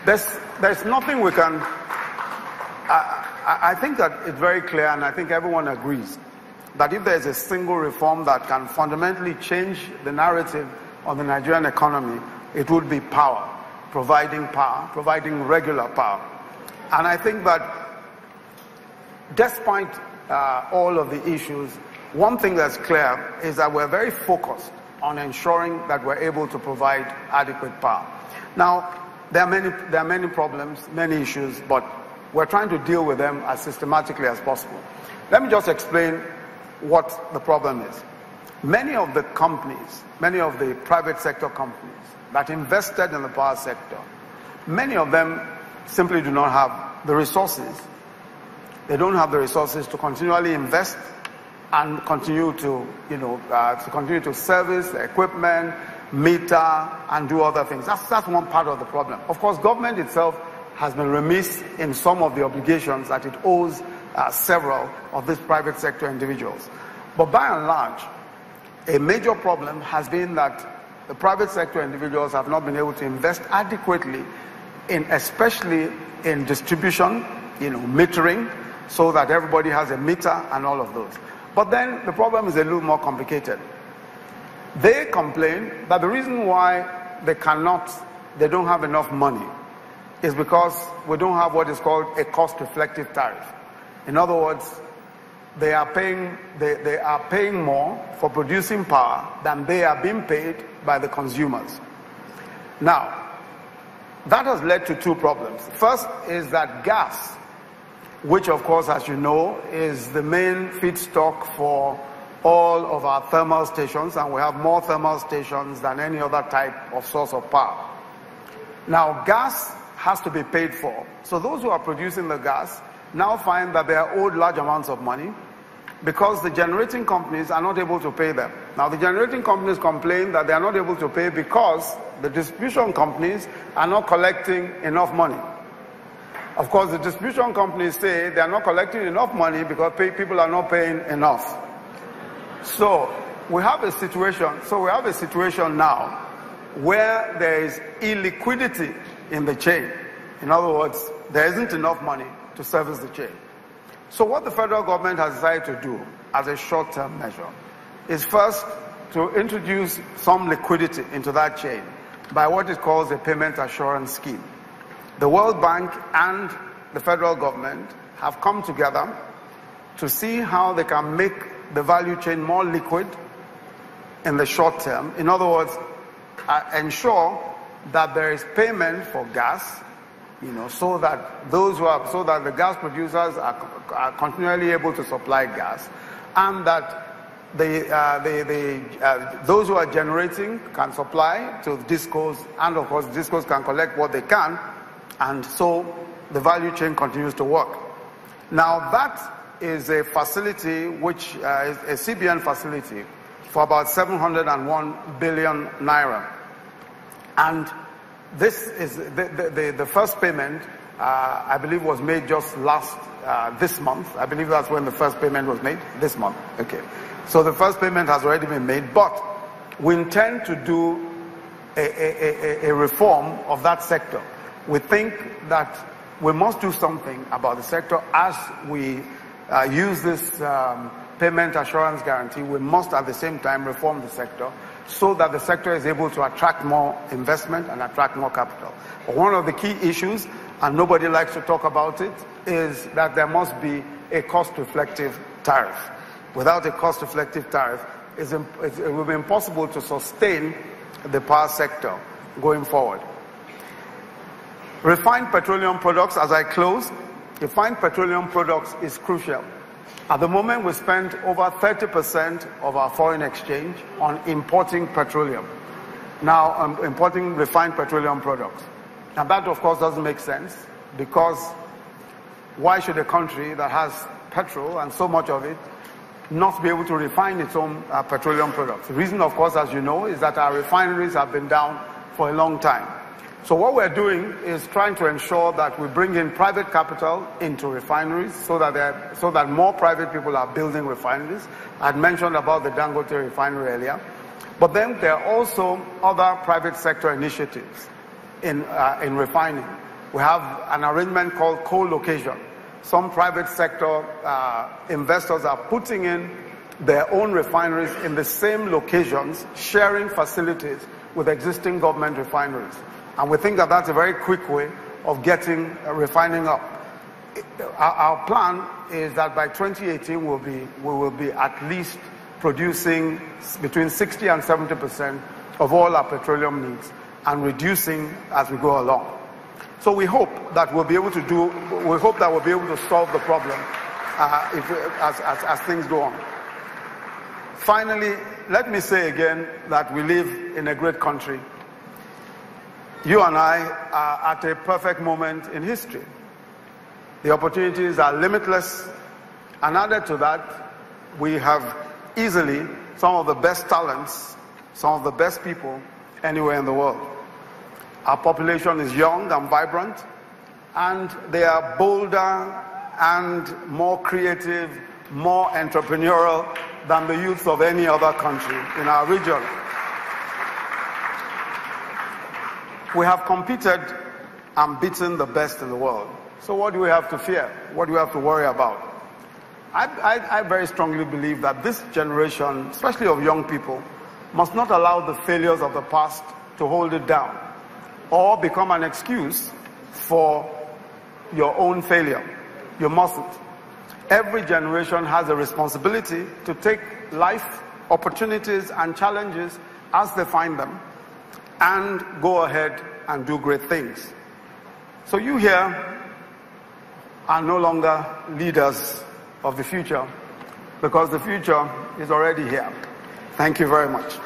There's nothing we can... I think that it's very clear, and I think everyone agrees, that if there's a single reform that can fundamentally change the narrative on the Nigerian economy, it would be power, providing regular power. And I think that despite all of the issues, one thing that's clear is that we're very focused on ensuring that we're able to provide adequate power. Now, there are many problems, many issues, but we're trying to deal with them as systematically as possible. Let me just explain what the problem is. Many of the companies, many of the private sector companies that invested in the power sector, many of them simply do not have the resources. They don't have the resources to continually invest and continue to, continue to service the equipment, meter, and do other things. That's one part of the problem. Of course, government itself has been remiss in some of the obligations that it owes several of these private sector individuals. But by and large, a major problem has been that the private sector individuals have not been able to invest adequately especially in distribution, metering, so that everybody has a meter and all of those. But then the problem is a little more complicated. They complain that the reason why they don't have enough money is because we don't have what is called a cost-reflective tariff. In other words, they are paying more for producing power than they are being paid by the consumers. Now, that has led to two problems. First is that gas, which of course, as you know, is the main feedstock for all of our thermal stations, and we have more thermal stations than any other type of source of power. Now, gas has to be paid for. So those who are producing the gas now find that they are owed large amounts of money because the generating companies are not able to pay them. Now, the generating companies complain that they are not able to pay because the distribution companies are not collecting enough money. Of course, the distribution companies say they are not collecting enough money because people are not paying enough. So we have a situation now where there is illiquidity in the chain. In other words, there isn't enough money to service the chain. So what the federal government has decided to do as a short-term measure is first to introduce some liquidity into that chain by what it calls a payment assurance scheme. The World Bank and the federal government have come together to see how they can make the value chain more liquid in the short term. In other words, ensure that there is payment for gas, so that the gas producers are continually able to supply gas, and that those who are generating can supply to discos, and of course discos can collect what they can, and so the value chain continues to work. Now that is a facility which is a CBN facility for about 701 billion naira, and this is the first payment, I believe, was made just this month. I believe that's when the first payment was made, this month. Okay. So the first payment has already been made, but we intend to do a reform of that sector. We think that we must do something about the sector as we use this payment assurance guarantee. We must at the same time reform the sector so that the sector is able to attract more investment and attract more capital. But one of the key issues, and nobody likes to talk about it, is that there must be a cost-reflective tariff. Without a cost-reflective tariff, it will be impossible to sustain the power sector going forward. Refined petroleum products, as I close, refined petroleum products is crucial. At the moment, we spend over 30% of our foreign exchange on importing petroleum. Now, importing refined petroleum products. And that, of course, doesn't make sense, because why should a country that has petrol and so much of it not be able to refine its own petroleum products? The reason, of course, as you know, is that our refineries have been down for a long time. So what we're doing is trying to ensure that we bring in private capital into refineries so that more private people are building refineries. I'd mentioned about the Dangote refinery earlier. But then there are also other private sector initiatives in refining. We have an arrangement called co-location. Some private sector investors are putting in their own refineries in the same locations, sharing facilities with existing government refineries. And we think that that's a very quick way of getting refining up. Our plan is that by 2018 we will be at least producing between 60 and 70% of all our petroleum needs and reducing as we go along. So we hope that we'll be able to solve the problem as things go on. Finally, let me say again that we live in a great country. You and I are at a perfect moment in history. The opportunities are limitless, and added to that, we have easily some of the best talents, some of the best people anywhere in the world. Our population is young and vibrant, and they are bolder and more creative, more entrepreneurial than the youth of any other country in our region. We have competed and beaten the best in the world. So what do we have to fear? What do we have to worry about? I very strongly believe that this generation, especially of young people, must not allow the failures of the past to hold it down or become an excuse for your own failure. You mustn't. Every generation has a responsibility to take life opportunities and challenges as they find them and go ahead and do great things. So you here are no longer leaders of the future, because the future is already here. Thank you very much.